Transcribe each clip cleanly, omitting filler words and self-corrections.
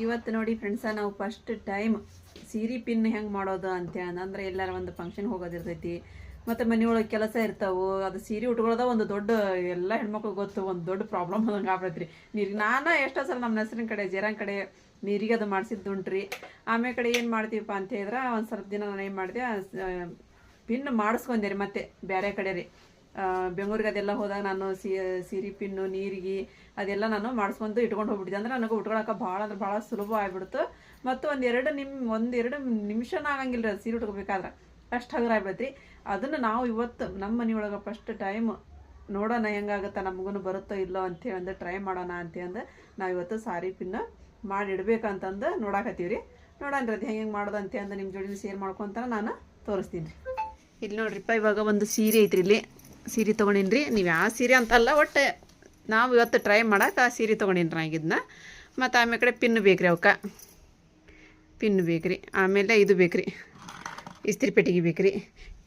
ಇವತ್ತು ನೋಡಿ ಫ್ರೆಂಡ್ಸ ನಾವು ಫಸ್ಟ್ ಟೈಮ್ ಸೀರೆ ಪಿನ್ ಹೆಂಗೆ ಮಾಡೋದು ಅಂತ ಅಂದ್ರೆ ಎಲ್ಲಾರ ಒಂದು ಫಂಕ್ಷನ್ ಹೋಗೋದಿರ್ತೈತಿ ಮತ್ತು ಮನೆಯೊಳಗೆ ಕೆಲಸ ಇರ್ತಾವೆ ಅದು ಸೀರೆ ಉಟ್ಕೊಳ್ಳೋದ ಒಂದು ದೊಡ್ಡ ಎಲ್ಲ ಹೆಣ್ಮಕ್ಳು ಗೊತ್ತು ಒಂದು ದೊಡ್ಡ ಪ್ರಾಬ್ಲಮ್ ಅದಂಗೆ ಆಗ್ತೈತ್ರಿ ನೀರಿಗೆ ನಾನು ಎಷ್ಟೋ ಸಲ ನಮ್ಮ ಹೆಸರಿನ ಕಡೆ ಜೀರಂಗ್ ಕಡೆ ನೀರಿಗೆ ಅದು ಮಾಡಿಸಿದ್ದುಂಟ್ರಿ ಆಮೇಲೆ ಕಡೆ ಏನು ಮಾಡ್ತೀವಪ್ಪ ಅಂತ ಹೇಳಿದ್ರೆ ಒಂದು ಸ್ವಲ್ಪ ದಿನ ನಾನು ಏನು ಮಾಡಿದೆ ಪಿನ್ ಮಾಡಿಸ್ಕೊಂಡೆ ರೀ ಮತ್ತೆ ಬೇರೆ ಕಡೆ ರೀ ಬೆಂಗಳೂರಿಗೆ ಅದೆಲ್ಲ ಹೋದಾಗ ನಾನು ಸೀರೆ ಪಿನ್ನು ನೀರಿಗೆ ಅದೆಲ್ಲ ನಾನು ಮಾಡಿಸ್ಕೊಂಡು ಇಟ್ಕೊಂಡು ಹೋಗ್ಬಿಟ್ಟಿದ್ದೆ ಅಂದ್ರೆ ನನಗೆ ಉಟ್ಕೊಳಕ್ಕೆ ಭಾಳ ಅಂದ್ರೆ ಭಾಳ ಸುಲಭ ಆಗ್ಬಿಡ್ತು ಮತ್ತು ಒಂದೆರಡು ನಿಮಿಷನ ಆಗಂಗಿಲ್ಲ ರೀ ಸೀರೆ ಉಟ್ಕೋಬೇಕಾದ್ರೆ ಅಷ್ಟು ಹಗುರ ಆಗ್ಬಿಡ್ತ್ರಿ ಅದನ್ನು ನಾವು ಇವತ್ತು ನಮ್ಮ ಮನೆಯೊಳಗೆ ಫಸ್ಟ್ ಟೈಮ್ ನೋಡೋಣ ಹೆಂಗಾಗುತ್ತೆ ನಮಗೂ ಬರುತ್ತೋ ಇಲ್ಲೋ ಅಂತೇಳಿ ಅಂದ್ರೆ ಟ್ರೈ ಮಾಡೋಣ ಅಂತೇಳಿ ನಾವು ಇವತ್ತು ಸಾರಿ ಪಿನ್ನ ಮಾಡಿ ಇಡ್ಬೇಕಂತಂದು ನೋಡಾಕತ್ತೀವಿ ರೀ ನೋಡೋಣ ಅದು ಹೆಂಗೆ ಮಾಡೋದು ಅಂತೇಳಿ ನಿಮ್ಮ ಜೋಡಿ ಶೇರ್ ಮಾಡ್ಕೊತ ನಾನು ತೋರಿಸ್ತೀನಿ ರೀ. ಇಲ್ಲಿ ನೋಡ್ರಿಪ್ಪ ಇವಾಗ ಒಂದು ಸೀರೆ ಐತ್ರಿ, ಇಲ್ಲಿ ಸೀರೆ ತೊಗೊಂಡಿನಿ ರೀ. ನೀವು ಯಾವ ಸೀರೆ ಅಂತಲ್ಲ ಒಟ್ಟು ನಾವು ಇವತ್ತು ಟ್ರೈ ಮಾಡಕ್ಕೆ ಆ ಸೀರೆ ತೊಗೊಂಡಿನಿ ರೀ ಇದನ್ನ. ಮತ್ತು ಆಮೇಲೆ ಕಡೆ ಪಿನ್ ಬೇಕ್ರಿ ಅವಕ್ಕೆ ಪಿನ್ ಬೇಕ್ರಿ. ಆಮೇಲೆ ಇದು ಬೇಕ್ರಿ ಇಸ್ತ್ರಿ ಪೆಟ್ಟಿಗೆ ಬೇಕ್ರಿ.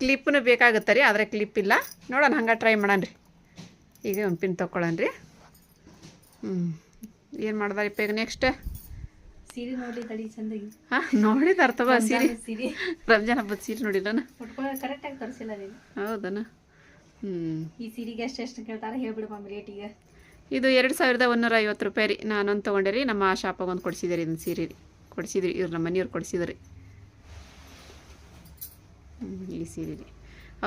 ಕ್ಲಿಪ್ಪೂ ಬೇಕಾಗುತ್ತೆ ರೀ, ಆದರೆ ಕ್ಲಿಪ್ ಇಲ್ಲ. ನೋಡೋಣ ಹಂಗೆ ಟ್ರೈ ಮಾಡೋಣ ರೀ. ಈಗ ಒಂದು ಪಿನ್ ತೊಗೊಳ್ಳೋಣ ರೀ. ಏನು ಮಾಡ್ದಾರಿಪ್ಪ ಈಗ ನೆಕ್ಸ್ಟ್ ಸೀರೆ ನೋಡಿ ತಡಿ ಚಂದಾಗಿ. ಹಾಂ ನೋಡಿ ತರ್ತವ ಸೀರೆ ರಂಜಾನ್ ಹಬ್ಬದ ಸೀರೆ ನೋಡಿಲ್ಲನ ಕರೆಕ್ಟಾಗಿ ತರಿಸಿಲ್ಲ ನೀನು. ಹೌದನ? ಈ ಸೀರೆಗೆ ಎಷ್ಟು ಕೇಳ್ತಾರೆ ಹೇಳ್ಬಿಡು ಮಮ್ಮಿ ರೇಟಿಗೆ. ಇದು 2150 ರೂಪಾಯಿ ರೀ. ನಾನೊಂದು ತೊಗೊಂಡೆ ರೀ. ನಮ್ಮ ಶಾಪಾಗ ಒಂದು ಕೊಡಿಸಿದೆ ರೀ ಇದನ್ನು ಸೀರೆ ರೀ. ಕೊಡಿಸಿದ್ರಿ ಇವ್ರು ನಮ್ಮ ಮನೆಯವ್ರು ಕೊಡಿಸಿದ್ರಿ ಈ ಸೀರೆ ರೀ.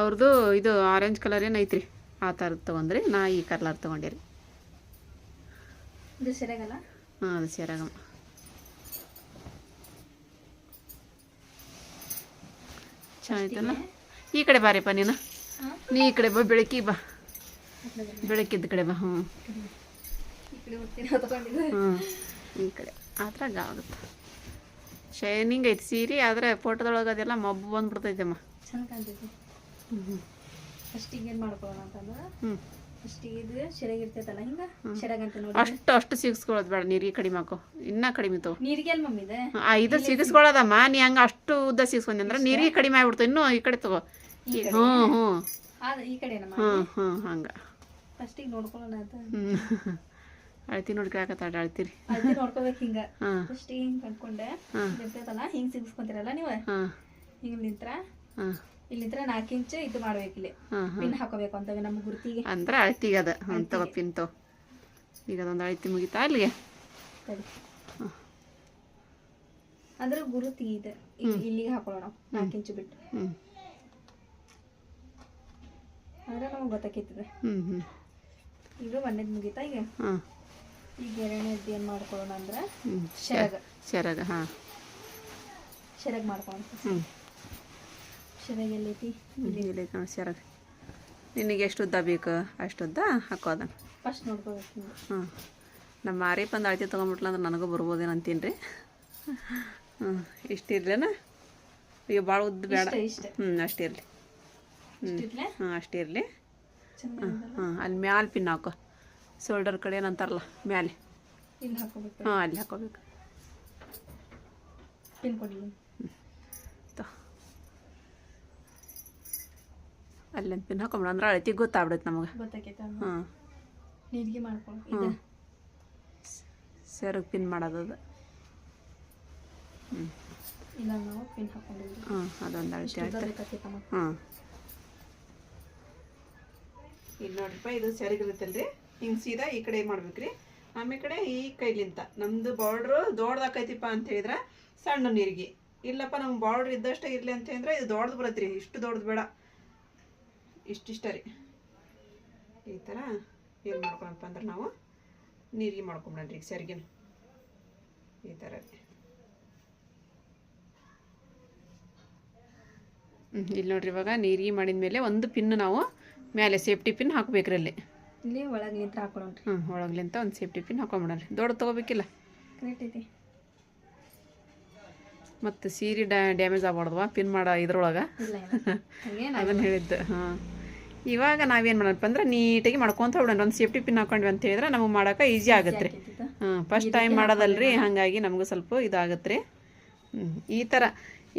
ಅವ್ರದ್ದು ಇದು ಆರೆಂಜ್ ಕಲರ್ ಏನೈತ್ರಿ ಆ ಥರದ್ದು ತೊಗೊಂಡ್ರಿ. ನಾ ಈ ಕಲರ್ ತೊಗೊಂಡೆ ರೀ. ಇದು ಸೆರಗಲ್ಲ? ಹಾಂ ಅದು ಸೆರಗಮ್ಮ. ಚೆನ್ನಾಯ್ತಲ್ಲ? ಈ ಕಡೆ ಬಾರಿಪ್ಪ ನೀನು ಈ ಕಡೆ ಬಾ, ಬೆಳಕಿ ಬಾ, ಬೆಳಕಿದ್ದ ಕಡೆ ಬಾ. ಹ್ಞೂ ಈ ಕಡೆ ಆದ್ರಾಗ ಆಗುತ್ತೆ. ಶೈನಿಂಗ್ ಐತಿ ಸೀರೆ, ಆದರೆ ಫೋಟೋದೊಳಗೆ ಅದೆಲ್ಲ ಮಬ್ಬು ಬಂದ್ಬಿಡ್ತೈತಮ್ಮ. ಚಂದ ಕಾಣ್ತೈತಿ. ಫಸ್ಟಿಗೆ ಏನು ಮಾಡ್ಕೊಳ್ಳೋಣ ಅಂತಂದ್ರೆ ಫಸ್ಟಿಗೆ ಇದು ಸೆರಗ ಇರ್ತೈತಲ್ಲ ಹಿಂಗೆ ಸೆರಗ ಅಂತ ನೋಡಿ ಅಷ್ಟು ಸಿಗಿಸ್ಕೊಳ್ಳೋದು ಬೇಡ. ನೀರಿಗೆ ಕಡಿಮೆ ಹಾಕೋ, ಇನ್ನೂ ಕಡಿಮೆ ತಗೋ. ನೀರಿಗೆ ಎಲ್ಲಿ ಮಮ್ಮಿ ಇದೆ? ಇದು ಸಿಗಿಸ್ಕೊಳ್ಳೋದಮ್ಮ. ನೀ ಹಂಗೆ ಅಷ್ಟು ಉದ್ದ ಸಿಗಿಸ್ಕೊಂಡೆ ಅಂದ್ರೆ ನೀರಿಗೆ ಕಡಿಮೆ ಆಗ್ಬಿಡ್ತು. ಇನ್ನೂ ಈ ಕಡೆ ತಗೋ. ಹ್ಞೂ ಹ್ಞೂ ಈ ಕಡೆ ಹಂಗೆ ಫಸ್ಟಿಗೆ ನೋಡ್ಕೊಳ್ಳೋಣ ಅಂತ. ಅಳ್ತಿ ನೋಡ್ಕೊಳಕತ್ತಾಳ ಅಳ್ತೀರಿ. ಅಳ್ತಿ ನೋಡ್ಕೋಬೇಕು ಹಿಂಗೆ. ಫಸ್ಟಿಗೆ ಹಿಂಗೆ ಕಂಡ್ಕೊಂಡೆ ಇರ್ತೈತಲ್ಲ ಹಿಂಗೆ ಸಿಗಿಸ್ಕೊಂತೀರಲ್ಲ ನೀವು. ಹಿಂಗೆ ನಿಂತ್ರ ಇಲ್ಲಿ ನಿಂತ್ರ 4 ಇಂಚು ಇದು ಮಾಡ್ಬೇಕಿಲ್ಲಿ ಪಿನ್ ಹಾಕೋಬೇಕು ಅಂತ ನಮ್ಮ ಗುರುತಿಗೆ. ಅಂದ್ರೆ ಅಳ್ತಿಗೆ ಅದ ತಗೋ ಪಿನ್ ತಗೋ. ಈಗ ಅದೊಂದು ಅಳ್ತಿ ಮುಗಿತಾ ಅಲ್ಲಿಗೆ ಅಂದ್ರೆ ಗುರುತಿಗೆ ಇದೆ ಇಲ್ಲಿಗೆ ಹಾಕೊಳ್ಳೋಣ 4 ಇಂಚು ಬಿಟ್ಟು. ಅಂದ್ರೆ ನಮಗೆ ಗೊತ್ತಾಕೈತದೆ. ಈಗ ಒಂದೇದು ಮುಗಿತಾ. ಈಗ ಎರಡನೇದು ಏನು ಮಾಡ್ಕೊಳ್ಳೋಣ ಅಂದ್ರೆ ಸೆರಗ. ಹಾಂ ಸೆರಗ ಮಾಡ್ಕೊಳ್ಳೋಣ. ಸೆರಗ ಎಲ್ಲೈತಿ? ಎಲ್ಲೈತಿ ನೋಡಿ ಸೆರಗ. ನಿನಗೆ ಎಷ್ಟು ಉದ್ದ ಬೇಕು ಅಷ್ಟು ಉದ್ದ ಹಾಕೋದ ಫಸ್ಟ್ ನೋಡ್ಕೋಬೇಕು. ನಮ್ಮ ಮಾರಿ ಬಂದು ಅಳತೆ ತೊಗೊಂಬಿಟ್ಲ ಅಂದ್ರೆ ನನಗೂ ಬರ್ಬೋದೇನು ಅಂತೀನಿ ರೀ. ಇಷ್ಟು ಇರ್ಲೇನ? ಈಗ ಭಾಳ ಉದ್ದ ಬೇಡ. ಅಷ್ಟೇ ಇರಲಿ. ಅಷ್ಟೇ ಇರಲಿ. ಅಲ್ಲಿ ಮ್ಯಾಲೆ ಪಿನ್ ಹಾಕೋ. ಶೋಲ್ಡರ್ ಕಡೆ ಏನಂತಾರಲ್ಲ ಮ್ಯಾಲೆ ಇಲ್ಲಿ ಹಾಕೋಬೇಕು. ಅಲ್ಲಿ ಹಾಕೋಬೇಕು. ಪಿನ್ ಕೊಡಿ. ಅಲ್ಲೊಂದು ಪಿನ್ ಹಾಕೊಂಬಿಡ ಅಂದ್ರೆ ಅಳತಿಗೆ ಗೊತ್ತಾಗ್ಬಿಡುತ್ತೆ ನಮಗೆ. ಗೊತ್ತಾಕೈತೆ. ನೀರಿಗೆ ಮಾಡ್ಕೊಳ್ಳೋ. ಸೆರಗ್ ಪಿನ್ ಮಾಡೋದು ಅದು. ಇಲ್ಲ ನಾವು ಪಿನ್ ಹಾಕೊಂಡಿದ್ವಿ. ಅದೊಂದು ಅಳತೆ ಆಯ್ತು. ಇಲ್ಲಿ ನೋಡ್ರಿಪ್ಪ ಇದು ಸೆರಗಿರುತ್ತಲ್ರಿ. ಹಿಂಗೆ ಸೀದಾ ಈ ಕಡೆ ಮಾಡ್ಬೇಕ್ರಿ. ಆಮೇಲೆ ಕಡೆ ಈ ಕೈಲಿಂತ ನಮ್ದು ಬಾರ್ಡ್ರು ದೊಡ್ಡದಾಕೈತಿಪ್ಪ ಅಂತ ಹೇಳಿದ್ರೆ ಸಣ್ಣ ನೀರಿಗೆ. ಇಲ್ಲಪ್ಪ ನಮ್ಗೆ ಬಾರ್ಡ್ರ್ ಇದ್ದಷ್ಟೇ ಇರಲಿ ಅಂತ ಹೇಳಿದ್ರೆ ಇದು ದೊಡ್ಡದು ಬರುತ್ತೆ ರೀ. ಇಷ್ಟು ದೊಡ್ಡದು ಬೇಡ, ಇಷ್ಟಿಷ್ಟ ರೀ. ಈ ಥರ ಏನು ಮಾಡ್ಕೊಳಪ್ಪ ಅಂದ್ರೆ ನಾವು ನೀರಿಗೆ ಮಾಡ್ಕೊಂಬಿಡೋಣ ರೀ ಸೆರಗಿನ ಈ ಥರ ರೀ. ಇಲ್ಲಿ ನೋಡ್ರಿ ಇವಾಗ ನೀರಿಗೆ ಮಾಡಿದ ಮೇಲೆ ಒಂದು ಪಿನ್ ನಾವು ಮೇಲೆ ಸೇಫ್ಟಿ ಪಿನ್ ಹಾಕ್ಬೇಕ್ರಿ. ಅಲ್ಲಿ ಇಲ್ಲಿ ಒಳಗ್ಲಿಂತ ಹಾಕೊಳ್ಳೋಣ್ರಿ. ಒಳಗ್ಲಿಂತ ಒಂದು ಸೇಫ್ಟಿ ಪಿನ್ ಹಾಕೊಂಬಿಡೋಣ. ದೊಡ್ಡ ತೊಗೋಬೇಕಿಲ್ಲ. ಕರೆಕ್ಟ್ ಐತಿ. ಮತ್ತು ಸೀರೆ ಡ್ಯಾಮೇಜ್ ಆಗ್ಬಾರ್ದವಾ ಪಿನ್ ಮಾಡೋ ಇದ್ರೊಳಗೆ. ಅದನ್ನು ಹೇಳಿದ್ದು. ಇವಾಗ ನಾವೇನು ಮಾಡೋಣಪ್ಪ ಅಂದ್ರೆ ನೀಟಾಗಿ ಮಾಡ್ಕೊತ ಹೋಗೋಣ. ಒಂದು ಸೇಫ್ಟಿ ಪಿನ್ ಹಾಕೊಂಡ್ವಿ ಅಂತ ಹೇಳಿದ್ರೆ ನಮಗೆ ಮಾಡೋಕೆ ಈಸಿ ಆಗುತ್ತೆ ರೀ. ಫಸ್ಟ್ ಟೈಮ್ ಮಾಡೋದಲ್ರಿ, ಹಾಗಾಗಿ ನಮಗೂ ಸ್ವಲ್ಪ ಇದಾಗುತ್ತೆ ರೀ. ಈ ಥರ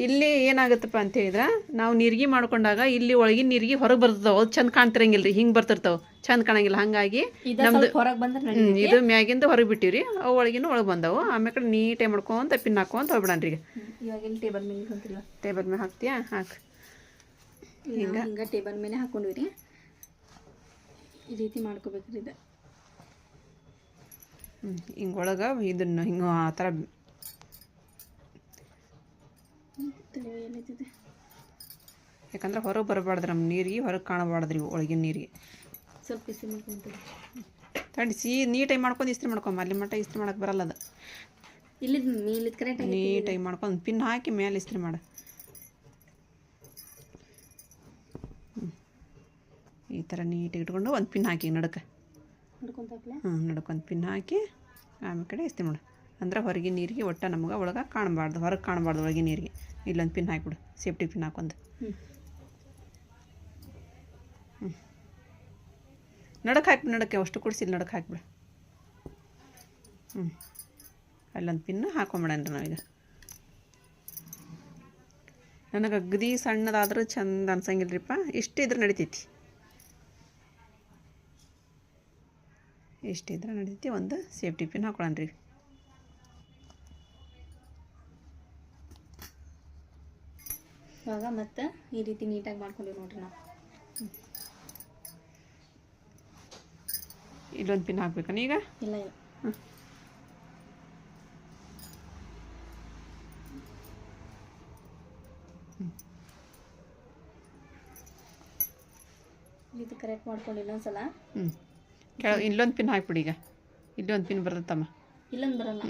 ಇಲ್ಲಿ ಏನಾಗುತ್ತಪ್ಪ ಅಂತ ಹೇಳಿದ್ರೆ ನಾವು ನೀರಿಗೆ ಮಾಡ್ಕೊಂಡಾಗ ಇಲ್ಲಿ ಒಳಗಿನ ನೀರಿಗೆ ಹೊರಗೆ ಬರ್ತದವು ಅದು ಚಂದ ಕಾಣ್ತಿರಂಗಿಲ್ಲ ರೀ ಹಿಂಗೆ ಬರ್ತಿರ್ತಾವೆ ಚಂದ ಕಾಣಂಗಿಲ್ಲ ಹಾಗಾಗಿ ನಮ್ದು ಹೊರಗೆ ಬಂದ್ರೆ ಇದು ಮ್ಯಾಗಿಂದ ಹೊರಗೆ ಬಿಟ್ಟಿವ್ರಿ ಅವು ಒಳಗಿನ ಒಳಗೆ ಬಂದವು ಆಮೇಲೆ ಕಡೆ ನೀಟಾಗಿ ಮಾಡ್ಕೊಂತ ಪಿನ್ ಹಾಕೊಂತ ಹೋಗ್ಬಿಡಣ್ರಿ ಈಗ ಇವಾಗ ಇಲ್ಲಿ ಟೇಬಲ್ ಮೇಲೆ ಹಾಕೊಂತಿಲ್ಲ ಟೇಬಲ್ ಮೇಲೆ ಹಾಕ್ತೀಯಾ ಹಾಕಿ ಹಿಂಗೆ ಟೇಬಲ್ ಮೇಲೆ ಹಾಕೊಂಡ್ವಿ ರೀ ಈ ರೀತಿ ಮಾಡ್ಕೋಬೇಕ್ರಿ ಇದು ಹಿಂಗೆ ಒಳಗೆ ಇದನ್ನು ಹಿಂಗೆ ಆ ಥರ ಏನೈತಿದೆ ಯಾಕಂದ್ರೆ ಹೊರಗೆ ಬರಬಾರ್ದು ನಮ್ಮ ನೀರಿಗೆ ಹೊರಗೆ ಕಾಣಬಾರ್ದ್ರಿ ಒಳಗಿನ ನೀರಿಗೆ ಸ್ವಲ್ಪ ಇಸ್ತ್ರಿ ಮಾಡ್ಕೊಂತೀವಿ ತಡಿಸಿ ನೀಟಾಗಿ ಮಾಡ್ಕೊಂಡು ಇಸ್ತ್ರಿ ಮಾಡ್ಕೊಂಬ ಅಲ್ಲಿ ಮಟ್ಟ ಇಸ್ತ್ರಿ ಮಾಡಕ್ಕೆ ಬರಲ್ಲ ಅದು ಇಲ್ಲಿದ್ ಕರೆಕ್ಟ್ ನೀಟಾಗಿ ಮಾಡ್ಕೊಂಡು ಪಿನ್ ಹಾಕಿ ಮೇಲೆ ಇಸ್ತ್ರಿ ಮಾಡು ಈ ಥರ ನೀಟಾಗಿ ಇಟ್ಕೊಂಡು ಒಂದು ಪಿನ್ ಹಾಕಿ ನಡಕ್ಕೆ ನಡ್ಕೊಂಡು ಪಿನ್ ಹಾಕಿ ಆಮೇಲೆ ಕಡೆ ಇಸ್ತ್ರಿ ಮಾಡು ಅಂದ್ರೆ ಹೊರಗಿನ ನೀರಿಗೆ ಒಟ್ಟು ನಮ್ಗೆ ಒಳಗೆ ಕಾಣಬಾರ್ದು ಹೊರಗೆ ಕಾಣಬಾರ್ದು ಒಳಗಿನ ನೀರಿಗೆ ಇಲ್ಲೊಂದು ಪಿನ್ ಹಾಕಿಬಿಡು ಸೇಫ್ಟಿ ಪಿನ್ ಹಾಕೊಂದು ನಡಕ್ಕೆ ಹಾಕಿ ನಡಕ್ಕೆ ಅಷ್ಟು ಕುಡಿಸಿಲ್ಲ ನಡಕ್ಕೆ ಹಾಕಿಬಿಡು ಅಲ್ಲೊಂದು ಪಿನ್ ಹಾಕೊಂಬಿಡಣ್ರಿ ನಾವೀಗ ನನಗೆ ಅಗದಿ ಸಣ್ಣದಾದ್ರೂ ಚಂದ ಅನ್ಸಂಗಿಲ್ರಿಪ್ಪ ಇಷ್ಟಿದ್ರೆ ನಡಿತೈತಿ ಇಷ್ಟಿದ್ರೆ ನಡಿತೈತಿ ಒಂದು ಸೇಫ್ಟಿ ಪಿನ್ ಹಾಕೊಳ್ಳೋಣ್ರಿ ಇವಾಗ ಮತ್ತೆ ಈ ರೀತಿ ನೀಟಾಗಿ ಮಾಡ್ಕೊಂಡ್ವಿ ನೋಡ್ರಿ ನಾವು ಇಲ್ಲೊಂದು ಪಿನ್ ಹಾಕ್ಬೇಕನ ಈಗ ಇಲ್ಲ ಇದು ಕರೆಕ್ಟ್ ಮಾಡ್ಕೊಂಡು ಇನ್ನೊಂದ್ಸಲ ಇಲ್ಲೊಂದು ಪಿನ್ ಹಾಕ್ಬಿಡಿ ಈಗ ಇಲ್ಲೊಂದು ಪಿನ್ ಬರ್ತೈತಮ್ಮ ಇಲ್ಲೊಂದು ಬರಲ್ಲ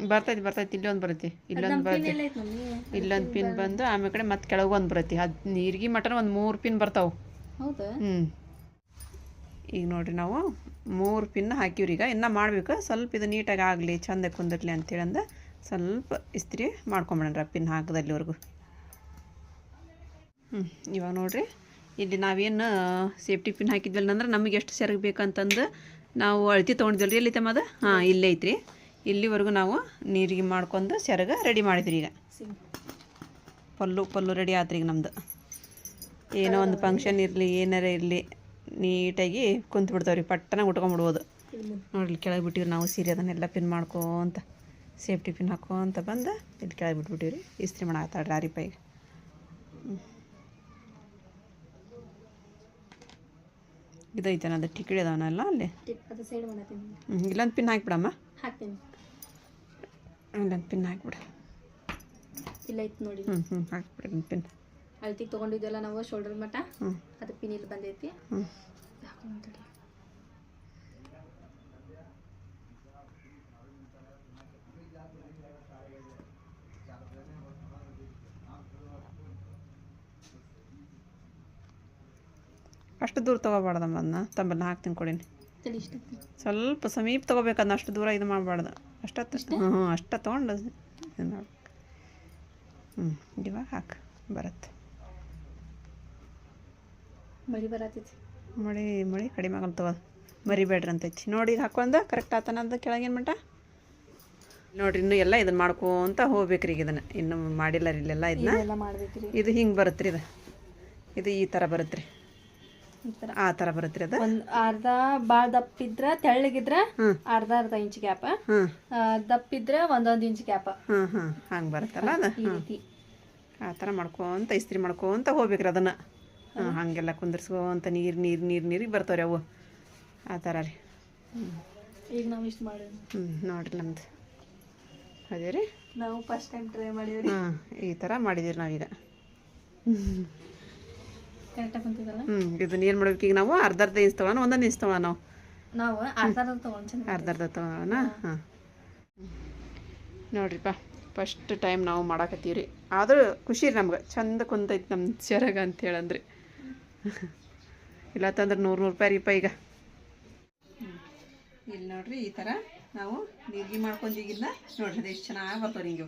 ಬರ್ತೈತಿ ಇಲ್ಲೊಂದು ಬರುತ್ತೆ ಇಲ್ಲೊಂದು ಪಿನ್ ಬಂದು ಆಮೇಲೆ ಕಡೆ ಮತ್ತೆ ಕೆಳಗೆ ಒಂದು ಬರುತ್ತೆ ಅದು ನೀರಿಗೆ ಮಟನ್ ಒಂದು 3 ಪಿನ್ ಬರ್ತಾವೆ ಹೌದಾ ಈಗ ನೋಡ್ರಿ ನಾವು 3 ಪಿನ್ ಹಾಕಿವ್ರಿ ಈಗ ಇನ್ನೂ ಮಾಡ್ಬೇಕು ಸ್ವಲ್ಪ ಇದು ನೀಟಾಗಿ ಆಗಲಿ ಚಂದ ಕುಂದಿರ್ಲಿ ಅಂತೇಳಿ ಅಂದ ಸ್ವಲ್ಪ ಇಸ್ತ್ರಿ ಮಾಡ್ಕೊಂಬಿಡಣ್ರಿ ಆ ಪಿನ್ ಹಾಕದಲ್ಲಿವರೆಗೂ ಇವಾಗ ನೋಡ್ರಿ ಇಲ್ಲಿ ನಾವೇನು ಸೇಫ್ಟಿ ಪಿನ್ ಹಾಕಿದ್ವಲ್ಲ ಅಂದ್ರೆ ನಮಗೆ ಎಷ್ಟು ಸೆರಗು ಬೇಕಂತಂದು ನಾವು ಅಳತಿ ತೊಗೊಂಡಿದ್ವಲ್ಲ ರೀ ಎಲ್ಲಿ ತಮ್ಮದು ಇಲ್ಲೇ ಐತ್ರಿ ಇಲ್ಲಿವರೆಗೂ ನಾವು ನೀರಿಗೆ ಮಾಡ್ಕೊಂಡು ಸೆರಗ ರೆಡಿ ಮಾಡಿದ್ರಿ ಈಗ ಪಲ್ಲು ರೆಡಿ ಆತ್ರಿ ಈಗ ನಮ್ದು ಏನೋ ಒಂದು ಫಂಕ್ಷನ್ ಇರಲಿ ಏನಾರ ಇರಲಿ ನೀಟಾಗಿ ಕುಂತು ಬಿಡ್ತಾವ್ರಿ ಪಟ್ಟನ ಉಟ್ಕೊಂಡ್ಬಿಡ್ಬೋದು ನೋಡ್ರಿ ಕೆಳಗೆ ಬಿಟ್ಟಿವ್ರಿ ನಾವು ಸೀರೆ ಅದನ್ನೆಲ್ಲ ಪಿನ್ ಮಾಡ್ಕೊಂತ ಸೇಫ್ಟಿ ಪಿನ್ ಹಾಕೋಂತ ಬಂದು ಇಲ್ಲಿ ಕೆಳಗೆ ಬಿಟ್ಬಿಟ್ಟಿವ್ರಿ ಇಸ್ತ್ರಿ ಮಾಡಾತಾಳ್ರಿ ಆರಿಪಾಯಿಗೆ ಇದೈತೆ ಅದು ಟಿಕಿಡಿ ಅದಾವನಲ್ಲ ಅಲ್ಲಿ ಇಲ್ಲೊಂದು ಪಿನ್ ಹಾಕ್ಬಿಡಮ್ಮ ಇಲ್ಲೊಂದು ಪಿನ್ ಹಾಕ್ಬಿಡ ಇಲ್ಲ ಐತೆ ನೋಡಿ ಹಾಕ್ಬಿಡಿ ಒಂದು ಪಿನ್ ಅಳತಿಗೆ ತೊಗೊಂಡಿದ್ವಲ್ಲ ನಾವು ಶೋಲ್ಡರ್ ಮಟ್ಟ ಅದು ಪಿನ್ ಇಲ್ಲಿ ಬಂದೈತಿ ಅಷ್ಟು ದೂರ ತೊಗೋಬಾರ್ದಮ್ಮ ಅದನ್ನ ತಂಬಲ್ಲಿ ಹಾಕ್ತೀನಿ ಕೊಡೀನಿ ಸ್ವಲ್ಪ ಸಮೀಪ ತೊಗೋಬೇಕದನ್ನ ಅಷ್ಟು ದೂರ ಇದು ಮಾಡಬಾರ್ದು ಅಷ್ಟತ್ತು ಅಷ್ಟ ತೊಗೊಂಡು ಇದು ಮಾಡಿ ಇವಾಗ ಹಾಕು ಬರುತ್ತೆ ಮಳಿ ಕಡಿಮೆ ಆಗಲ್ಲ ತಗೋದು ಮರಿಬೇಡ್ರಿ ಅಂತೈತಿ ನೋಡಿ ಹಾಕೊಂಡು ಕರೆಕ್ಟ್ ಆತನದ ಕೆಳಗಿನ ಮಟ್ಟ ನೋಡ್ರಿ ಇನ್ನೂ ಎಲ್ಲ ಇದನ್ನು ಮಾಡ್ಕೊಂತ ಹೋಗ್ಬೇಕ್ರಿ ಈಗ ಇದನ್ನು ಇನ್ನೂ ಮಾಡಿಲ್ಲ ರೀ ಇಲ್ಲೆಲ್ಲ ಇದನ್ನ ಇದು ಹಿಂಗೆ ಬರುತ್ತೆ ರೀ ಇದು ಈ ಥರ ಬರುತ್ತೆ ರೀ ಆ ಥರ ಬರುತ್ತೆ ರೀ ಅದು ಒಂದು ಅರ್ಧ ಭಾಳ ದಪ್ಪಿದ್ರ ತೆಳ್ಳಗಿದ್ರ ಅರ್ಧ ಇಂಚ್ ಗ್ಯಾಪ್ ದಪ್ಪಿದ್ರ 1 ಇಂಚ್ ಗ್ಯಾಪ್ ಹಂಗೆ ಬರುತ್ತಲ್ಲ ಅದು ಆ ಥರ ಮಾಡ್ಕೊಂತ ಇಸ್ತ್ರಿ ಮಾಡ್ಕೊಂತ ಹೋಗ್ಬೇಕ್ರಿ ಅದನ್ನು ಹಾಗೆಲ್ಲ ಕುಂದಿರ್ಸ್ಕೊಂತ ನೀರಿಗೆ ಬರ್ತಾವ್ರಿ ಅವು ಆ ಥರ ರೀ ಈಗ ನಾವು ಇಷ್ಟು ಮಾಡಿ ನೋಡ್ರಿ ನಮ್ದು ಅದೇ ರೀ ನಾವು ಫಸ್ಟ್ ಟೈಮ್ ಟ್ರೈ ಮಾಡೀವಿ ಈ ಥರ ಮಾಡಿದೀವಿ ನಾವೀಗ ಕರೆಕ್ಟಾಗಿ ಕುಂತಿದ್ದಲ್ಲ ಇದನ್ನ ಏನು ಮಾಡ್ಬೇಕು ಈಗ ನಾವು ಅರ್ಧ ಇಂಚ್ ತೊಗೊಳೋಣ 1 ಇಂಚ್ ತೊಗೊಳೋಣ ನಾವು ಅರ್ಧ ತೊಗೊಳೋಣ ನೋಡ್ರಿಪ್ಪ ಫಸ್ಟ್ ಟೈಮ್ ನಾವು ಮಾಡಾಕತ್ತೀವಿ ರೀ ಆದರೂ ಖುಷಿ ರೀ ನಮ್ಗೆ ಚಂದ ಕುಂತೈತಿ ನಮ್ಮ ಸೆರಗ ಅಂತೇಳಂದ್ರಿ ಇಲ್ಲ ತಂದ್ರೆ 100 ರೂಪಾಯಿ ರೀಪ ಈಗ ಇಲ್ಲಿ ನೋಡ್ರಿ ಈ ಥರ ನಾವು ನೀರಿಗೆ ಮಾಡ್ಕೊಂಡೀಗಿಲ್ಲ ನೋಡ್ರಿ ಅದು ಎಷ್ಟು ಚೆನ್ನಾಗಿ ಬರ್ತಾವ್ರಿ ಹಿಂಗೆ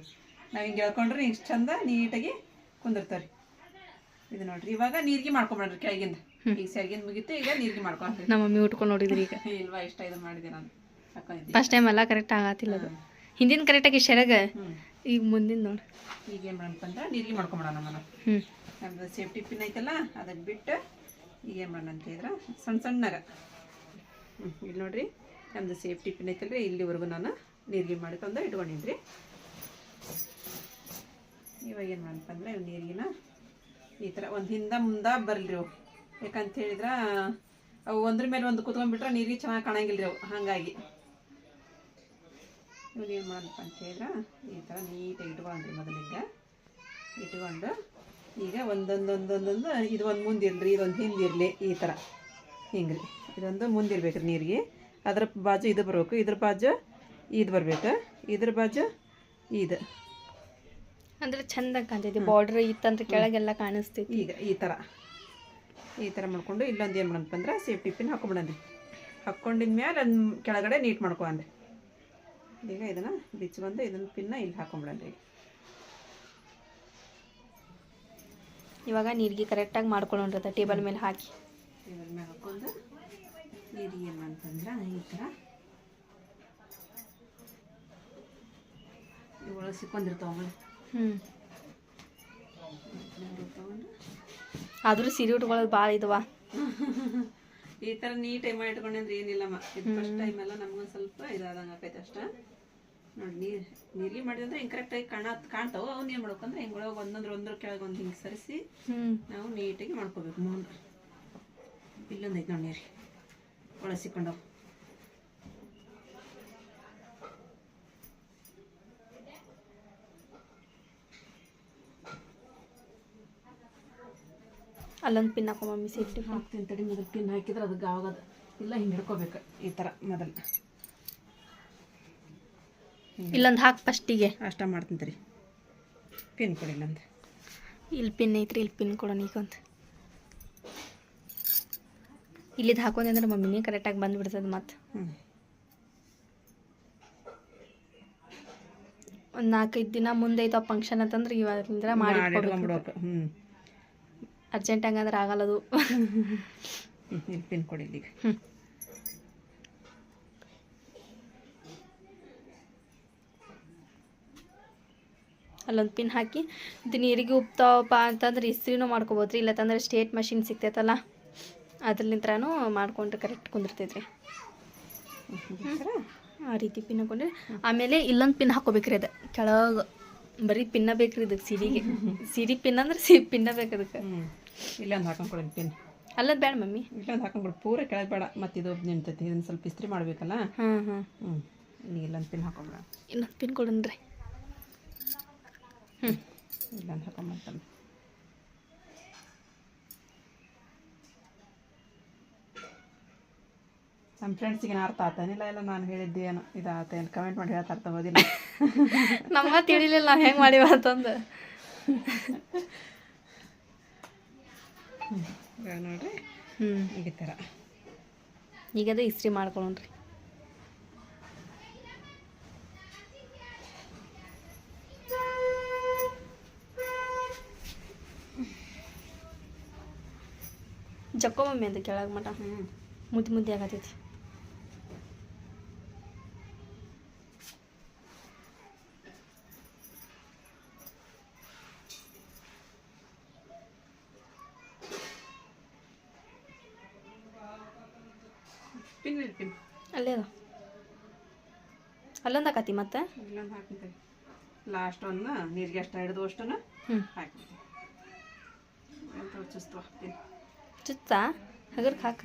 ನಾವು ಹಿಂಗೆ ಹೇಳ್ಕೊಂಡ್ರೆ ಇಷ್ಟು ಚಂದ ನೀಟಾಗಿ ಕುಂದಿರ್ತಾವ್ರಿ ಇದು ನೋಡ್ರಿ ಇವಾಗ ನೀರಿಗೆ ಮಾಡ್ಕೊಂಬಿಡ್ರಿ ಕೆಳಗಿಂದ ಈಗ ಸೆರಗಿಂದ ಮುಗಿತು ಈಗ ನೀರಿಗೆ ಮಾಡ್ಕೊಂಡ್ರಿ ನಮ್ಮ ಮಮ್ಮಿ ಉಟ್ಕೊಂಡು ನೋಡಿದ್ರಿ ಈಗ ಇಲ್ವಾ ಇಷ್ಟ ಇದು ಮಾಡಿದೆ ನಾನು ಹಾಕೊಂಡಿದ್ದೆ ಫಸ್ಟ್ ಟೈಮ್ ಎಲ್ಲ ಕರೆಕ್ಟ್ ಆಗತ್ತಿಲ್ಲ ಅದು ಹಿಂದಿನ ಕರೆಕ್ಟಾಗಿ ಸೆರಗ ಈಗ ಮುಂದಿನ ನೋಡಿ. ಈಗ ಏನು ಮಾಡೋಣಪ್ಪ ಅಂದ್ರೆ ನೀರಿಗೆ ಮಾಡ್ಕೊಂಬಿಡೋಣ ನಾನು. ನಮ್ದು ಸೇಫ್ಟಿ ಪಿನ್ ಐತಲ್ಲ ಅದನ್ನು ಬಿಟ್ಟು ಈಗ ಏನು ಮಾಡೋಣ ಅಂತ ಹೇಳಿದ್ರೆ ಸಣ್ಣಗೆ ಇಲ್ಲಿ ನೋಡಿರಿ ನಮ್ಮದು ಸೇಫ್ಟಿ ಪಿನ್ ಐತಲ್ರಿ ಇಲ್ಲಿವರೆಗೂ ನಾನು ನೀರಿಗೆ ಮಾಡ್ಕೊಂಡು ಇಟ್ಕೊಂಡಿನಿ ರೀ. ಇವಾಗ ಏನು ಮಾಡಪ್ಪ ಅಂದ್ರೆ ನೀರಿಗಿನ ಈ ಥರ ಒಂದು ಹಿಂದೆ ಮುಂದೆ ಬರಲ್ರಿ ಅವು, ಯಾಕಂತ ಹೇಳಿದ್ರೆ ಅವು ಒಂದ್ರ ಮೇಲೆ ಒಂದು ಕುತ್ಕೊಂಡ್ಬಿಟ್ರೆ ನೀರಿಗೆ ಚೆನ್ನಾಗಿ ಕಾಣಂಗಿಲ್ಲ ರೀ ಅವು. ಹಾಗಾಗಿ ಇವಾಗ ಏನು ಮಾಡಪ್ಪ ಅಂತ ಹೇಳಿದ್ರೆ ಈ ಥರ ನೀಟಾಗಿ ಇಟ್ಕೊಂಡ್ರಿ ಮೊದಲಿಗೆ ಇಟ್ಕೊಂಡು ಈಗ ಒಂದೊಂದೊಂದೊಂದೊಂದು ಇದು ಒಂದು ಮುಂದಿರಲಿ ಇದೊಂದು ಹಿಂದಿರಲಿ ಈ ಥರ ಹಿಂಗೆ ರೀ ಇದೊಂದು ಮುಂದಿರ್ಬೇಕು ರೀ ನೀರಿಗೆ. ಅದ್ರ ಬಾಜು ಇದು ಬರಬೇಕು, ಇದ್ರ ಬಾಜು ಇದು ಬರಬೇಕು, ಇದ್ರ ಬಾಜು ಇದು ಅಂದ್ರೆ ಚಂದ ಕಾಣ್ತೈತಿ. ಬಾರ್ಡರ್ ಇತ್ತಂದ್ರೆ ಕೆಳಗೆಲ್ಲ ಕಾಣಿಸ್ತೈತಿ. ಈಗ ಈ ಥರ ಮಾಡ್ಕೊಂಡು ಇಲ್ಲೊಂದು ಏನು ಮಾಡಪ್ಪ ಅಂದ್ರೆ ಸೇಫ್ಟಿ ಪಿನ್ ಹಾಕೊಂಬಿಡನ್ರಿ. ಹಾಕ್ಕೊಂಡಿದ ಮೇಲೆ ಅದನ್ನ ಕೆಳಗಡೆ ನೀಟ್ ಮಾಡ್ಕೊಂಡ್ರಿ. ಈಗ ಇದನ್ನು ಬಿಚ್ಕೊಂಡು ಇದನ್ನ ಪಿನ್ನ ಇಲ್ಲಿ ಹಾಕೊಂಬಿಡನ್ರಿ. ಇವಾಗ ನೀರಿಗೆ ಕರೆಕ್ಟಾಗಿ ಮಾಡ್ಕೊಳ್ಳೋಣ್ರದ ಟೇಬಲ್ ಮೇಲೆ ಹಾಕಿ ಟೇಬಲ್ ಮೇಲೆ ಹಾಕೊಂಡು ನೀರಿಗೆ ಏನು ಅಂತಂದ್ರೆ ಈ ಥರ ಇವಾಗ ಸಿಕ್ಕೊಂಡಿರ್ತಾವ ತೊಗೊಂಡು ಆದರೂ ಸೀರೆ ಉಟ್ಕೊಳ್ಳೋದು ಭಾಳ ಇದ್ವಾ. ಈ ಥರ ನೀಟಾಗಿ ಮಾಡಿಟ್ಕೊಂಡ್ರೆ ಏನಿಲ್ಲಮ್ಮ. ಇದು ಫಸ್ಟ್ ಟೈಮೆಲ್ಲ ನಮ್ಗೊಂದು ಸ್ವಲ್ಪ ಇದಾದಂಗೆ ಆಕೈತೆ ಅಷ್ಟೇ ನೋಡಿ. ನೀರಿಗೆ ಮಾಡಿದ್ರೆ ಹಿಂಗೆ ಕರೆಕ್ಟಾಗಿ ಕಾಣ್ತಾವೆ. ಅವ್ನು ಏನು ಮಾಡ್ಬೇಕಂದ್ರೆ ಹಿಂಗೆ ಒಳಗೆ ಒಂದ್ರ ಕೆಳಗೆ ಒಂದು ಹಿಂಗೆ ಸರಿಸಿ ನಾವು ನೀಟಾಗಿ ಮಾಡ್ಕೋಬೇಕು. ಮುಂದೆ ಇಲ್ಲೊಂದು ಐತೆ ನೋಡಿ ನೀರು ಒಳಗೆ ಸಿಕ್ಕೊಂಡವು. ಅಲ್ಲೊಂದು ಪಿನ್ ಹಾಕೋ ಮಮ್ಮಿ, ಸೇಫ್ಟಿ ಹಾಕ್ತೀನಿ ತಡಿ. ಮೊದಲು ಪಿನ್ ಹಾಕಿದ್ರೆ ಅದಕ್ಕೆ ಆಗೋದು ಇಲ್ಲ, ಹಿಂಗೆ ಹಿಡ್ಕೋಬೇಕು ಈ ಥರ ಮೊದಲು. ಇಲ್ಲೊಂದು ಹಾಕಿ ಫಸ್ಟಿಗೆ ಅಷ್ಟ ಮಾಡ್ತೀನಿ ತಡಿ. ಪಿನ್ ಕೊಡಿಲ್ಲ ಅಂದ್ರೆ ಇಲ್ಲಿ ಪಿನ್ ಐತ್ರಿ, ಇಲ್ಲಿ ಪಿನ್ ಕೊಡೋಣ ಈಗೊಂದು. ಇಲ್ಲಿದ್ದು ಹಾಕೊಂಡೆ ಅಂದ್ರೆ ಮಮ್ಮಿನೇ ಕರೆಕ್ಟಾಗಿ ಬಂದುಬಿಡ್ತದೆ. ಮತ್ತು ಒಂದು 4-5 ದಿನ ಮುಂದೆ ಐತವ ಫಂಕ್ಷನ್ ಅಂತಂದ್ರೆ ಇವಾಗಿಂದ ಮಾಡಿಟ್ಕೊಂಡ್ಬಿಡ್ಬೇಕು. ಅರ್ಜೆಂಟ್ ಹಂಗಂದ್ರೆ ಆಗಲ್ಲದು. ಇಲ್ಲಿ ಪಿನ್ ಕೊಡಿಲ್ಲ ಈಗ. ಅಲ್ಲೊಂದು ಪಿನ್ ಹಾಕಿ ಇದು ನೀರಿಗೆ ಉಪ್ತಾವಪ್ಪ ಅಂತಂದ್ರೆ ಇಸ್ತ್ರಿನೂ ಮಾಡ್ಕೊಬೋದ್ರಿ. ಇಲ್ಲತ್ತಂದ್ರೆ ಸ್ಟೇಟ್ ಮಷಿನ್ ಸಿಗ್ತೈತಲ್ಲ ಅದ್ರಲ್ಲಿಂತ್ರನೂ ಮಾಡ್ಕೊಂಡ್ರೆ ಕರೆಕ್ಟ್ ಕುಂದಿರ್ತೈತ್ರಿ. ಆ ರೀತಿ ಪಿನ್ ಹಾಕೊಂಡ್ರೆ ಆಮೇಲೆ ಇಲ್ಲೊಂದು ಪಿನ್ ಹಾಕೋಬೇಕ್ರಿ. ಅದು ಕೆಳಗೆ ಬರೀ ಪಿನ್ನ ಬೇಕ್ರಿ ಇದಕ್ಕೆ. ಸಿಡಿ ಪಿನ್ ಅಂದ್ರೆ ಪಿನ್ನ ಬೇಕು ಅದಕ್ಕೆ. ಇಲ್ಲೊಂದು ಹಾಕೊಂಡ್ಕೊಡಿ ಪಿನ್. ಅಲ್ಲದ ಬೇಡ ಮಮ್ಮಿ, ಇಲ್ಲೊಂದು ಹಾಕೊಂಡ್ಬಿಡು. ಪೂರ ಕೆಳಗೆ ಬೇಡ, ಮತ್ತು ಇದು ನಿಂತೈತಿ. ಇದನ್ನು ಸ್ವಲ್ಪ ಇಸ್ತ್ರಿ ಮಾಡಬೇಕಲ್ಲ. ಈಗ ಇಲ್ಲೊಂದು ಪಿನ್ ಹಾಕೊಂಬಿಡ. ಇನ್ನೊಂದು ಪಿನ್ ಕೊಡನ್ರಿ. ಇಲ್ಲೊಂದು ಹಾಕೊಂಬರ್ತಾನೆ. ನಮ್ಮ ಫ್ರೆಂಡ್ಸಿಗೆ ಅರ್ಥ ಆತಾನಿಲ್ಲ ಎಲ್ಲ ನಾನು ಹೇಳಿದ್ದೆ ಏನೋ ಇದಾತೇನು ಕಮೆಂಟ್ ಮಾಡಿ ಹೇಳ್ತಾ ಅರ್ಥ ಓದಿಲ್ಲ. ನಮ್ಮ ತಿಳಿಲಿಲ್ಲ ನಾವು ಹೆಂಗೆ ಮಾಡಿವ ಅಂತಂದು. ನೋಡ್ರಿ ಈಗ ಈ ಥರ ಈಗದ ಇಸ್ತ್ರಿ ಮಾಡ್ಕೊಳ್ಳೋಣ್ರಿ. ಜಕ್ಕೋ ಮಮ್ಮಿ ಅಂತ ಕೆಳಗೆ ಮಟ ಮುದ್ದೆ ಆಗತೈತಿ. ಪಿನ್ ಅಲ್ಲೇ ಅದ, ಅಲ್ಲೊಂದು ಹಾಕತಿ ಮತ್ತೆ ಇಲ್ಲೊಂದು ಹಾಕ್ತೀವಿ. ಲಾಸ್ಟ್ ಒಂದು ನೀರಿಗೆ ಅಷ್ಟು ಹಿಡಿದು ಅಷ್ಟನ್ನು ಹಾಕ್ತೀವಿ. ಚುಸ್ತವ ಪಿನ್ ಚುತ್ತಾ ಹಗರ್ಗೆ ಹಾಕ.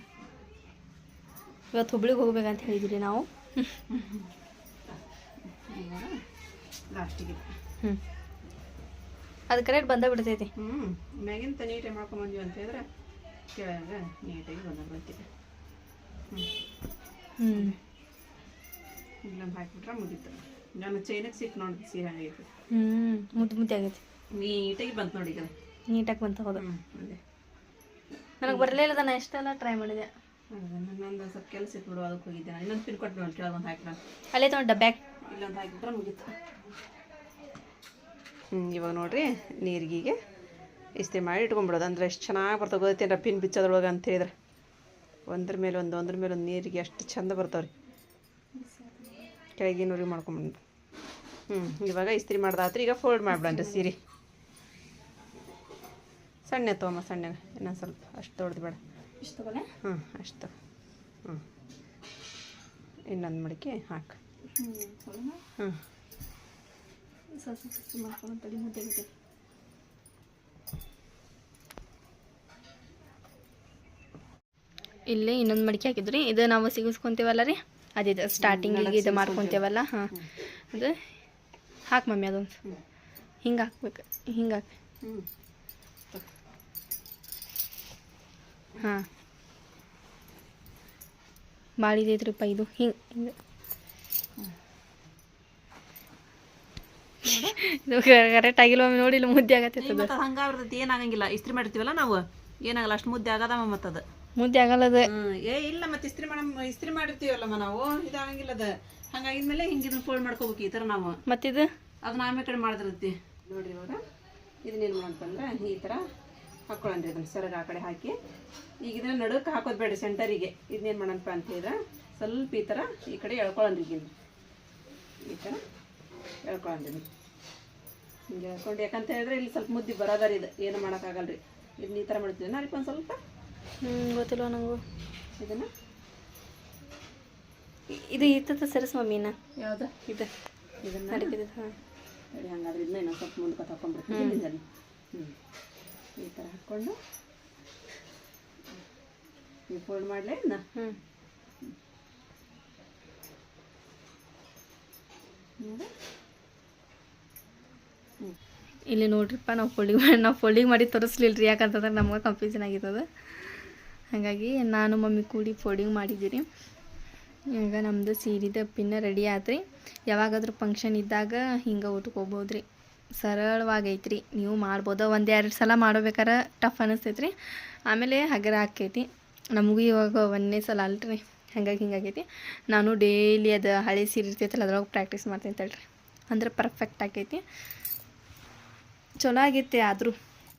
ಇವತ್ತು ಹುಬ್ಳಿಗೆ ಹೋಗ್ಬೇಕಂತ ಹೇಳಿದ್ರಿ ನಾವು. ಲಾಸ್ಟಿಗೆ ಅದು ಕರೆಕ್ಟ್ ಬಂದ ಬಿಡ್ತೈತಿ. ಮ್ಯಾಗಿಂತ ನೀಟಾಗಿ ಮಾಡ್ಕೊಂಬಂದ್ವಿ ಅಂತ ಹೇಳಿದ್ರೆ ಕೆಳಗೆ ನೀಟಾಗಿ ಬಂದಾಗ್ಬಿಡ್ತೀವಿ. ಇಲ್ಲೊಂದು ಹಾಕಿಬಿಟ್ರೆ ಮುಗೀತು. ನಾನು ಚೈನಿಗೆ ಸಿಕ್ ನೋಡಿ ಸೀರೆ ಆಗೈತಿ. ಮುದ್ದೆ ಆಗೈತಿ. ನೀಟಾಗಿ ಬಂತು ನೋಡಿ. ಈಗ ನೀಟಾಗಿ ಬಂತು. ಹೌದು, ಅದೇ ನನಗೆ ಬರಲೇ ಇಲ್ಲ. ನಾನು ಎಷ್ಟೆಲ್ಲ ಟ್ರೈ ಮಾಡಿದೆ. ನನ್ನೊಂದು ಸ್ವಲ್ಪ ಕೆಲಸ ಇತ್ತು ಬಿಡು, ಅದಕ್ಕೆ ಹೋಗಿದ್ದೆ. ಇನ್ನೊಂದು ಪಿನ್ ಕೊಟ್ಟು ನೋಡಿ ಕೆಳಗೊಂದು ಹಾಕಿ ನಾನು ಅಲ್ಲೇ ತೊಗೊಂಡು ಡಬ್ಬ್ಯಾಗ ಇಲ್ಲೊಂದು ಹಾಕಿಬಿಟ್ರೆ ಮುಗೀತು. ಇವಾಗ ನೋಡಿರಿ ನೀರಿಗೀಗೆ ಇಸ್ತ್ರಿ ಮಾಡಿ ಇಟ್ಕೊಂಡ್ಬಿಡೋದು. ಅಂದ್ರೆ ಎಷ್ಟು ಚೆನ್ನಾಗಿ ಬರ್ತವೆ ಗೊತ್ತೇನ್ರ ಪಿನ್ ಬಿಚ್ಚೋದ್ರೊಳಗೆ ಅಂತ ಹೇಳಿದ್ರೆ. ಒಂದ್ರ ಮೇಲೆ ಒಂದು ನೀರಿಗೆ ಎಷ್ಟು ಚಂದ ಬರ್ತಾವ್ರಿ. ಕೆಳಗೆ ನೋರಿಗೆ ಮಾಡ್ಕೊಂಬಿಡಿ. ಇವಾಗ ಇಸ್ತ್ರಿ ಮಾಡ್ದಾತ್ರಿ. ಈಗ ಫೋಲ್ಡ್ ಮಾಡ್ಬಿಡಣ್ರಿ ಸೀರೆ. ಸಣ್ಣ ತೊಗೊಮ್ಮ, ಸಣ್ಣ ಇನ್ನೊಂದು ಸ್ವಲ್ಪ, ಅಷ್ಟು ದೊಡ್ಡದು ಬೇಡ. ಇಷ್ಟು ತಗೊಳ್ಳೆ. ಅಷ್ಟು. ಇನ್ನೊಂದು ಮಡಿಕೆ ಹಾಕು. ಮಾಡ್ಕೊಂಡು ತಡಿ, ಮುದ್ದೆ ಬಿಟ್ಟು ಇಲ್ಲೇ ಇನ್ನೊಂದು ಮಡಿಕೆ ಹಾಕಿದ್ರಿ. ಇದು ನಾವು ಸಿಗಿಸ್ಕೊಂತೀವಲ್ಲ ರೀ, ಅದಿದೆ ಸ್ಟಾರ್ಟಿಂಗಿಗೆ ಇದು ಮಾಡ್ಕೊತೀವಲ್ಲ. ಅದು ಹಾಕಿ ಮಮ್ಮಿ, ಅದೊಂದು ಹಿಂಗೆ ಹಾಕ್ಬೇಕು. ಹಿಂಗೆ ಹಾಕಿ. ಭಾಳ ಇದೈತ್ರಿಪ್ಪ ಇದು. ಹಿಂಗೆ ಇದು ಕರೆಕ್ಟ್ ಆಗಿಲ್ಲ ಮಮ್ಮಿ, ನೋಡಿ ಇಲ್ಲಿ ಮುದ್ದೆ ಆಗತ್ತೈತದ. ಹಂಗಾಗ್ಬಿಡ್ತೈತಿ, ಏನಾಗಂಗಿಲ್ಲ. ಇಸ್ತ್ರಿ ಮಾಡಿರ್ತೀವಲ್ಲ ನಾವು, ಏನಾಗಲ್ಲ, ಅಷ್ಟು ಮುದ್ದೆ ಆಗದಮ್ಮ ಮತ್ತದು. ಮುದ್ದೆ ಆಗಲ್ಲದ. ಇಲ್ಲ, ಮತ್ತೆ ಇಸ್ತ್ರಿ ಮಾಡಿರ್ತೀವಲ್ಲಮ್ಮ ನಾವು, ಇದಾಗಂಗಿಲ್ಲ ಅದು. ಹಂಗಾಗಿದ್ಮೇಲೆ ಹಿಂಗೆ ಇದನ್ನ ಫೋಲ್ಡ್ ಮಾಡ್ಕೋಬೇಕು ಈ ಥರ ನಾವು. ಮತ್ತಿದು ಅದನ್ನ ಆಮೇಲೆ ಕಡೆ ಮಾಡಿದಿರ್ತಿ ನೋಡ್ರಿ. ಇವಾಗ ಇದನ್ನೇನು ಮಾಡಂತಂದ್ರೆ ಈ ಥರ ಹಾಕ್ಕೊಳ್ಳನ್ರಿ. ಇದನ್ನ ಸೆರಗ ಆ ಕಡೆ ಹಾಕಿ, ಈಗ ಇದನ್ನ ನಡುಕ್ಕೆ ಹಾಕೋದು ಬೇಡ, ಸೆಂಟರಿಗೆ. ಇದನ್ನೇನು ಮಾಡಂಪ ಅಂತ ಹೇಳಿದ್ರೆ ಸ್ವಲ್ಪ ಈ ಥರ ಈ ಕಡೆ ಎಳ್ಕೊಳ್ಳನ್ರಿ. ಈಗ ಈ ಥರ ಎಳ್ಕೊಳ್ಳನ್ರಿ. ಹಿಂಗೆ ಎಳ್ಕೊಂಡು, ಯಾಕಂತ ಹೇಳಿದ್ರೆ ಇಲ್ಲಿ ಸ್ವಲ್ಪ ಮುದ್ದೆ ಬರೋದಾರ. ಇದು ಏನು ಮಾಡೋಕ್ಕಾಗಲ್ರಿ. ಇದನ್ನ ಈ ಥರ ಮಾಡ್ತೀವಿ ನಾಳೆ ಒಂದು ಸ್ವಲ್ಪ. ಗೊತ್ತಿಲ್ಲ ನನಗೂ ಇದನ್ನು. ಇದು ಇರ್ತದ ಸರಸ್ ಮಮ್ಮಿನ. ಯಾವುದು ಇದು? ಇದನ್ನು ನಡೀತಿದೆ. ಸರಿ, ಹಂಗಾದ್ರೆ ಇದನ್ನ ಇನ್ನೊಂದು ಸ್ವಲ್ಪ ಮುಂದಕ್ಕೆ ಹಾಕೊಂಡ್ಬಿಡ್ತೀನಿ. ಈ ಥರ ಹಾಕ್ಕೊಂಡು ಈ ಫೋಲ್ಡ್ ಮಾಡಲೇ ಇದನ್ನ. ಇಲ್ಲಿ ನೋಡ್ರಿಪ್ಪ, ನಾವು ಫೋಲ್ಡಿಂಗ್ ಮಾಡಿ ತೋರಿಸ್ಲಿಲ್ಲ ರೀ, ಯಾಕಂತಂದ್ರೆ ನಮ್ಗೆ ಕನ್ಫ್ಯೂಷನ್ ಆಗಿರ್ತದೆ. ಹಾಗಾಗಿ ನಾನು ಮಮ್ಮಿ ಕೂಡಿ ಫೋಲ್ಡಿಂಗ್ ಮಾಡಿದ್ದೀರಿ. ಈಗ ನಮ್ಮದು ಸೀರೆದ ಪಿನ್ನ ರೆಡಿ ಆತ್ರಿ. ಯಾವಾಗಾದ್ರೂ ಫಂಕ್ಷನ್ ಇದ್ದಾಗ ಹಿಂಗೆ ಉಟ್ಕೋಬೋದು ರೀ. ಸರಳವಾಗೈತ್ರಿ, ನೀವು ಮಾಡ್ಬೋದು. 1-2 ಸಲ ಮಾಡಬೇಕಾರೆ ಟಫ್ ಅನ್ನಿಸ್ತೈತ್ರಿ, ಆಮೇಲೆ ಹಗರ ಆಕೈತಿ. ನಮಗೂ ಇವಾಗ 1ನೇ ಸಲ ಅಲ್ರಿ, ಹಂಗಾಗಿ ಹಿಂಗಾಗೈತಿ. ನಾನು ಡೈಲಿ ಅದು ಹಳೆ ಸೀರೆ ಇರ್ತೈತಲ್ಲ ಅದ್ರೊಳಗೆ ಪ್ರಾಕ್ಟೀಸ್ ಮಾಡ್ತೀನಿ ತಡ್ರಿ, ಅಂದ್ರೆ ಪರ್ಫೆಕ್ಟ್ ಆಕೈತಿ. ಚಲೋ ಆಗೈತಿ. ಆದರೂ